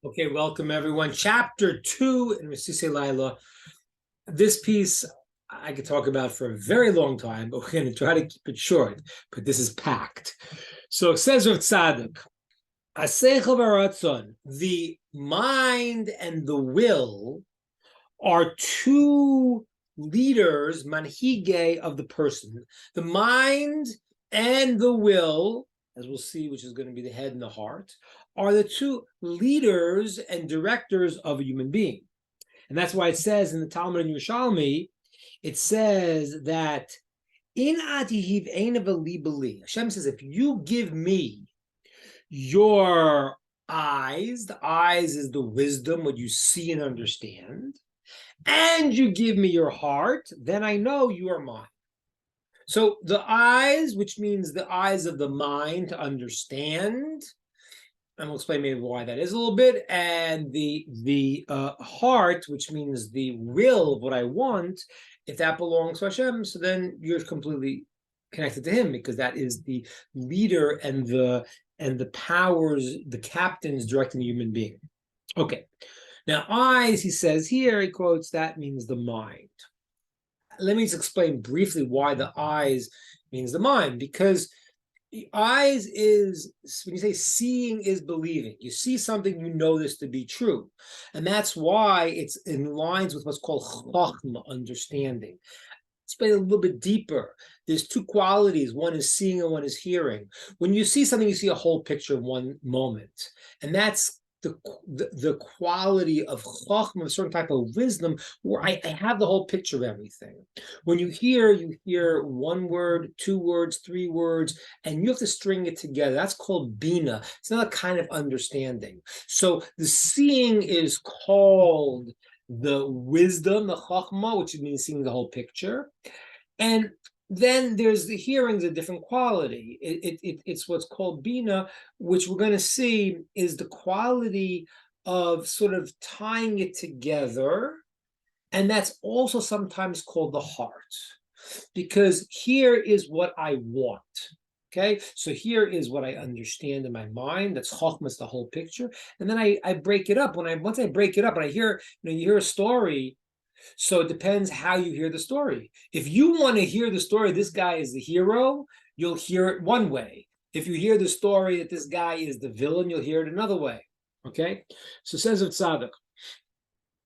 Okay, welcome everyone. Chapter 2 in Mesisei Laila. This piece I could talk about for a very long time, but we're going to try to keep it short. But this is packed. So it says of Tzadok, Aseichel v'ratzon, the mind and the will are two leaders, manhige of the person. The mind and the will, as we'll see, which is going to be the head and the heart, are the two leaders and directors of a human being. And that's why it says in the Talmud and Yerushalmi, it says that in atihiv ein beli. Hashem says, if you give me your eyes, the eyes is the wisdom, what you see and understand, and you give me your heart, then I know you are mine. So the eyes, which means the eyes of the mind to understand, and we'll explain maybe why that is a little bit, and the heart, which means the will of what I want, if that belongs to Hashem, so then you're completely connected to Him, because that is the leader and the powers, the captains directing the human being. Okay. Now, eyes, he says here, he quotes, that means the mind. Let me just explain briefly why the eyes means the mind, because the eyes is, when you say seeing is believing, you see something, you know this to be true. And that's why it's in lines with what's called chachma, understanding. Explain a little bit deeper. There's two qualities. One is seeing and one is hearing. When you see something, you see a whole picture in one moment. And that's the quality of chachma, a certain type of wisdom, where I have the whole picture of everything. When you hear one word, two words, three words, and you have to string it together. That's called bina. It's not a kind of understanding. So the seeing is called the wisdom, the chachma, which means seeing the whole picture. And then there's the hearing's a different quality. It's what's called bina, which we're going to see is the quality of sort of tying it together. And that's also sometimes called the heart, because here is what I want. Okay, so here is what I understand in my mind. That's chachmas, the whole picture, and then I break it up. Once I break it up, and I hear, you hear a story. So it depends how you hear the story. If you want to hear the story, this guy is the hero, you'll hear it one way. If you hear the story that this guy is the villain, you'll hear it another way. Okay, so it says of Tzadok.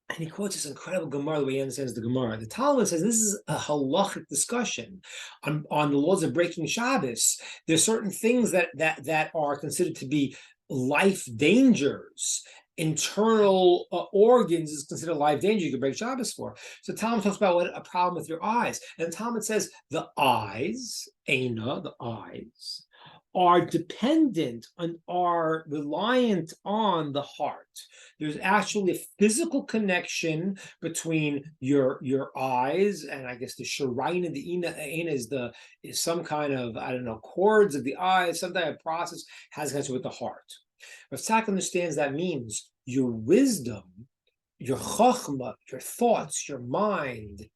And he quotes this incredible Gemara, the way he understands the Gemara. The Talmud says this is a halachic discussion on the laws of breaking Shabbos. There's certain things that are considered to be life dangers. Internal organs is considered life danger. You can break Shabbos for. So Talmud talks about what a problem with your eyes. And Talmud says the eyes, Eina, the eyes, are dependent on, are reliant on the heart. There's actually a physical connection between your eyes and I guess the shirayin and the ina is some kind of, I don't know, cords of the eyes, some type of process has to do with the heart. Rav Tzadok understands that means your wisdom, your chachma, your thoughts, your mind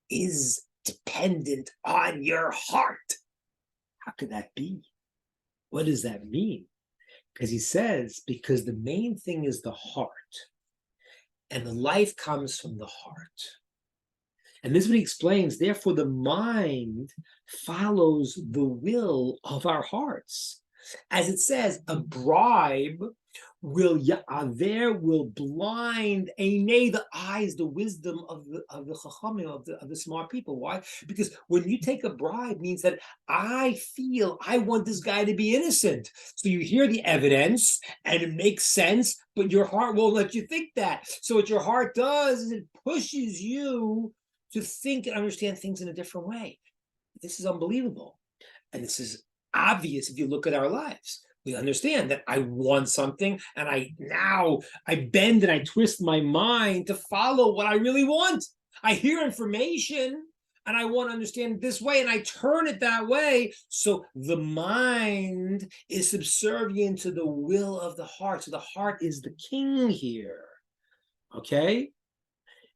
is dependent on your heart. How could that be? What does that mean? Because he says, because the main thing is the heart, and the life comes from the heart. And this is what he explains. Therefore, the mind follows the will of our hearts. As it says, a bribe will blind the eyes, the wisdom of the chachamim, of the smart people. Why? Because when you take a bribe, means that I feel I want this guy to be innocent. So you hear the evidence and it makes sense, but your heart won't let you think that. So what your heart does is it pushes you to think and understand things in a different way. This is unbelievable, and this is obvious if you look at our lives. We understand that I want something, and I bend and I twist my mind to follow what I really want. I hear information and I want to understand it this way, and I turn it that way. So the mind is subservient to the will of the heart. So the heart is the king here. Okay?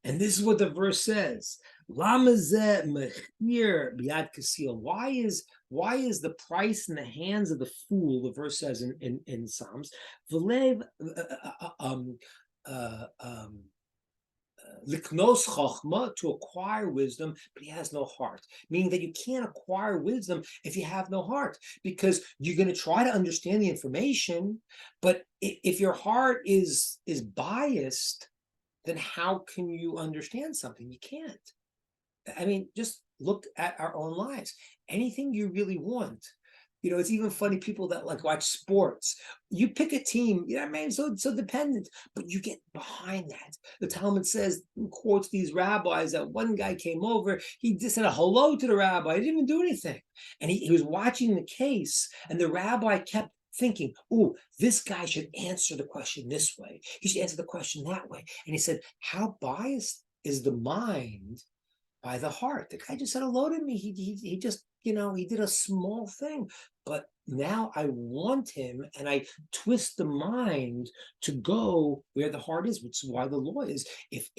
And this is what the verse says. Lama zeh mechir biyad kasil. Why is the price in the hands of the fool, the verse says in Psalms, v'lev liknos chachma, to acquire wisdom, but he has no heart. Meaning that you can't acquire wisdom if you have no heart, because you're going to try to understand the information, but if your heart is biased, then how can you understand something? You can't. I mean, just look at our own lives. Anything you really want. It's even funny, people that like watch sports. You pick a team, I mean, so dependent, but you get behind that. The Talmud says, quotes these rabbis, that one guy came over, he just said a hello to the rabbi, he didn't even do anything. And he was watching the case, and the rabbi kept thinking, oh, this guy should answer the question this way. He should answer the question that way. And he said, how biased is the mind by the heart? The guy just said hello to me. He just, he did a small thing, but now I want him, and I twist the mind to go where the heart is, which is why the law is, if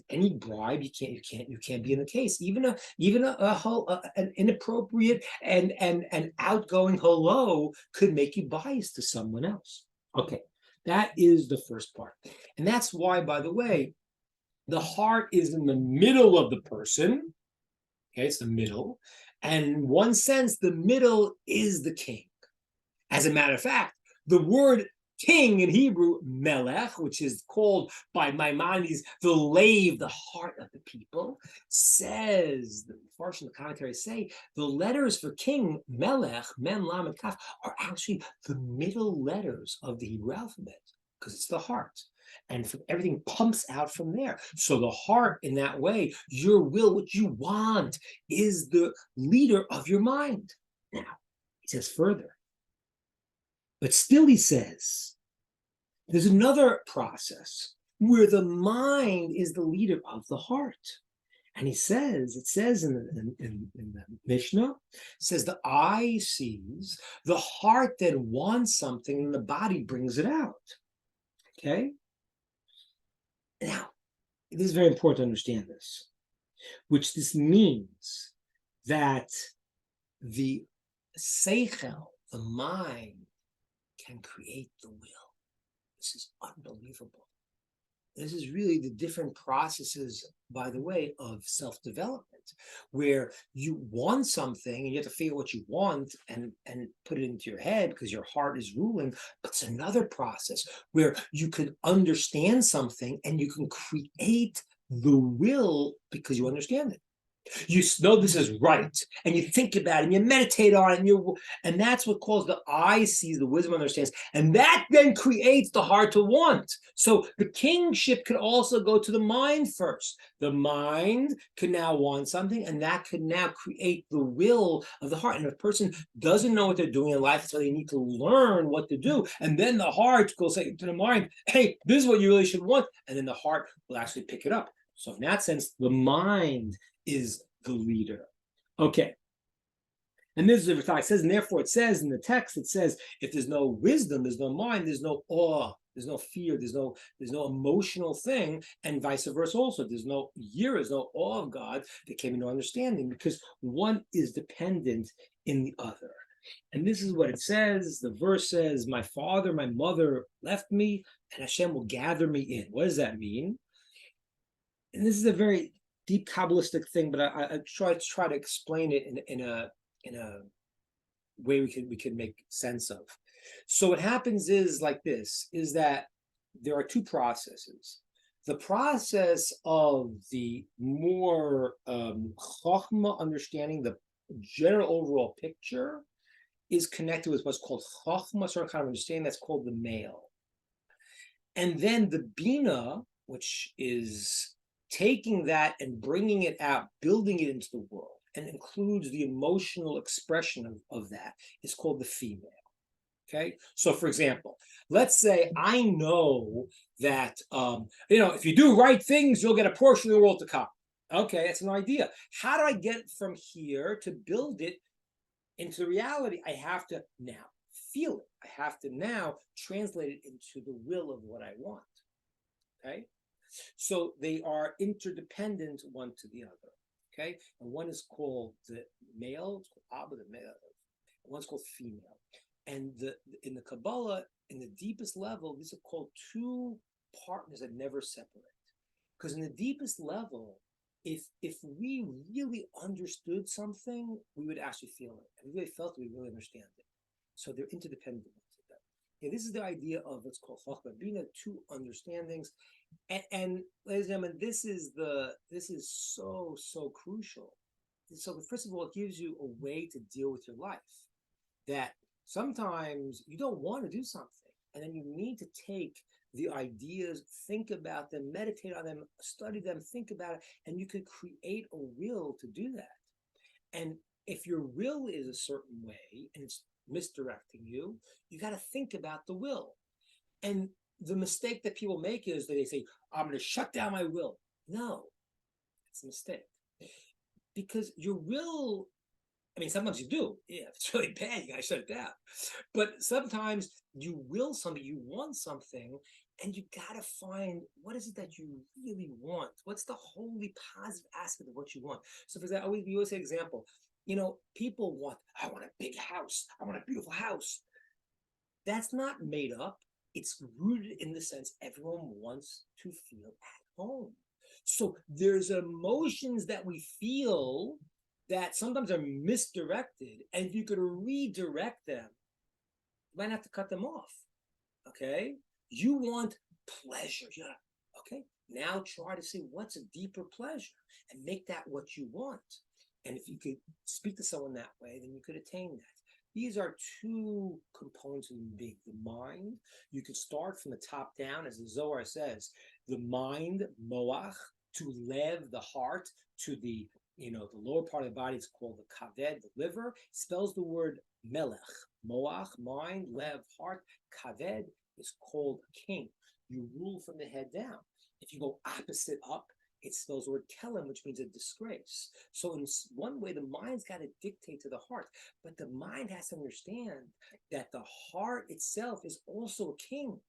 any bribe, you can't be in the case. Even an inappropriate and outgoing hello could make you biased to someone else. Okay, that is the first part, and that's why, by the way, the heart is in the middle of the person. Okay, it's the middle. And in one sense, the middle is the king. As a matter of fact, the word king in Hebrew, melech, which is called by Maimonides the lave, the heart of the people, says, the Farsh and the commentaries say, the letters for king, melech, mem, lam, and kaf, are actually the middle letters of the Hebrew alphabet, because it's the heart. And everything pumps out from there. So the heart, in that way, your will, what you want, is the leader of your mind. Now, he says further. But still, he says, there's another process where the mind is the leader of the heart. And it says in the Mishnah, it says the eye sees, the heart then wants something, and the body brings it out. Okay? Now, it is very important to understand this, which this means that the seichel, the mind, can create the will. This is unbelievable. This is really the different processes, by the way, of self-development, where you want something and you have to figure what you want and put it into your head because your heart is ruling. But it's another process where you can understand something and you can create the will because you understand it. You know this is right, and you think about it, and you meditate on it, and that's what calls the eye sees, the wisdom understands, and that then creates the heart to want. So the kingship could also go to the mind first. The mind can now want something, and that could now create the will of the heart. And if a person doesn't know what they're doing in life, so they need to learn what to do, and then the heart will say to the mind, hey, this is what you really should want, and then the heart will actually pick it up. So in that sense, the mind is the leader. Okay. And this is what it says, and therefore it says in the text, it says, if there's no wisdom, there's no mind, there's no awe, there's no fear, there's no emotional thing, and vice versa also. There's no year, there's no awe of God, there can be no understanding, because one is dependent in the other. And this is what it says. The verse says, my father, my mother left me, and Hashem will gather me in. What does that mean? And this is a very deep Kabbalistic thing, but I try to explain it in a way we could make sense of. So what happens is like this: is that there are two processes. The process of the more chokhmah, understanding the general overall picture, is connected with what's called chokhmah, sort of kind of understanding that's called the male, and then the bina, which is taking that and bringing it out, building it into the world, and includes the emotional expression of that, is called the female. Okay, so for example, let's say I know that if you do right things, you'll get a portion of the world to come. Okay, that's an idea. How do I get from here to build it into reality? I have to now feel it. I have to now translate it into the will of what I want. Okay. So they are interdependent one to the other. Okay, and one is called the male, it's called Abba, the male, and one's called female. And in the Kabbalah, in the deepest level, these are called two partners that never separate. Because in the deepest level, if we really understood something, we would actually feel it. And we really felt it, we really understand it. So they're interdependent. And this is the idea of what's called chachma, being the two understandings. And ladies and gentlemen, this is so crucial. So first of all, it gives you a way to deal with your life. That sometimes you don't want to do something, and then you need to take the ideas, think about them, meditate on them, study them, think about it, and you could create a will to do that. And if your will is a certain way and it's misdirecting you, you got to think about the will. And the mistake that people make is that they say, I'm going to shut down my will. No, it's a mistake. Because your will, I mean, sometimes you do. Yeah, if it's really bad, you got to shut it down. But sometimes you will something, you want something, and you got to find what is it that you really want? What's the wholly positive aspect of what you want? So for example, we always say example, people want, I want a big house. I want a beautiful house. That's not made up. It's rooted in the sense everyone wants to feel at home. So there's emotions that we feel that sometimes are misdirected, and if you could redirect them, you might have to cut them off. Okay? You want pleasure. Yeah. Okay? Now try to see what's a deeper pleasure and make that what you want. And if you could speak to someone that way, then you could attain that. These are two components of the being. The mind, you could start from the top down, as the Zohar says, the mind, moach, to lev, the heart, to the lower part of the body is called the kaved, the liver. It spells the word melech, moach, mind, lev, heart. Kaved is called king. You rule from the head down. If you go opposite up, it spells the word kelem, which means a disgrace. So in one way, the mind's got to dictate to the heart, but the mind has to understand that the heart itself is also a king,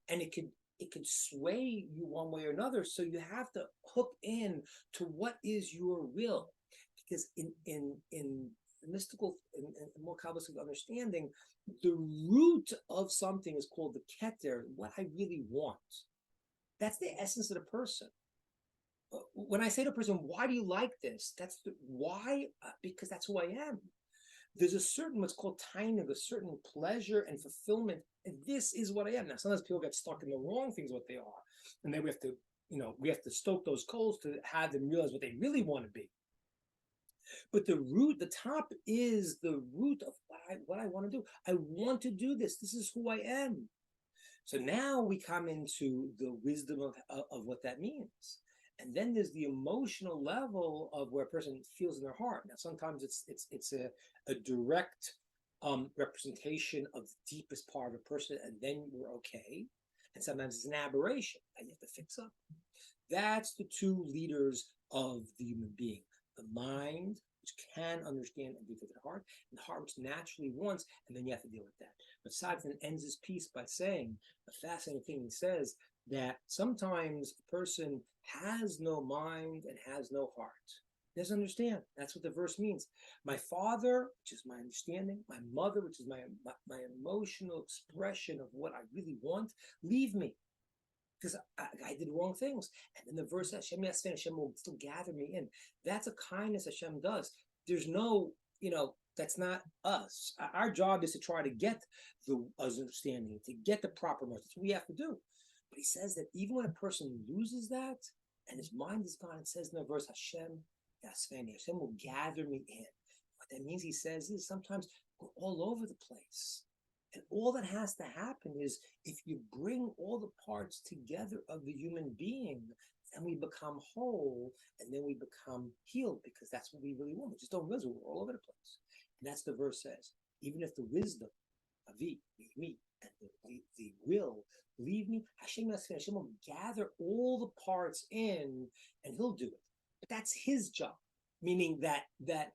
and it could sway you one way or another. So you have to hook in to what is your will, because in mystical and more Kabbalistic understanding, the root of something is called the keter, what I really want. That's the essence of the person. When I say to a person, why do you like this? That's why, because that's who I am. There's a certain what's called tainug, a certain pleasure and fulfillment. And this is what I am. Now, sometimes people get stuck in the wrong things, what they are. And then we have to stoke those coals to have them realize what they really want to be. But the top is the root of what I want to do. I want to do this. This is who I am. So now we come into the wisdom of what that means. And then there's the emotional level of where a person feels in their heart. Now, sometimes it's a direct representation of the deepest part of a person, and then we're okay. And sometimes it's an aberration that you have to fix up. That's the two leaders of the human being. The mind, which can understand and deep into the heart, and the heart which naturally wants, and then you have to deal with that. But Tzadok ends his piece by saying a fascinating thing. He says that sometimes a person has no mind and has no heart. He doesn't understand. That's what the verse means. My father, which is my understanding, my mother, which is my emotional expression of what I really want, leave me, because I did wrong things. And then the verse, Hashem Yasfen, Hashem will still gather me in. That's a kindness Hashem does. There's no, that's not us. Our job is to try to get the understanding, to get the proper knowledge. That's what we have to do. But he says that even when a person loses that and his mind is gone, it says in the verse, Hashem Yasfen, Hashem will gather me in. What that means, he says, is sometimes we're all over the place. And all that has to happen is if you bring all the parts together of the human being, then we become whole, and then we become healed, because that's what we really want. We just don't realize we're all over the place. And that's the verse says. Even if the wisdom, Avi, me, and the will leave me, Hashem will gather all the parts in, and he'll do it. But that's his job, meaning that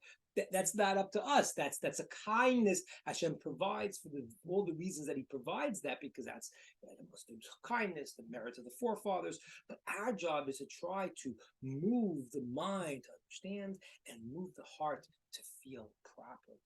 that's not up to us. That's a kindness Hashem provides for all the reasons that He provides that, because that's the kindness, the merits of the forefathers. But our job is to try to move the mind to understand and move the heart to feel properly.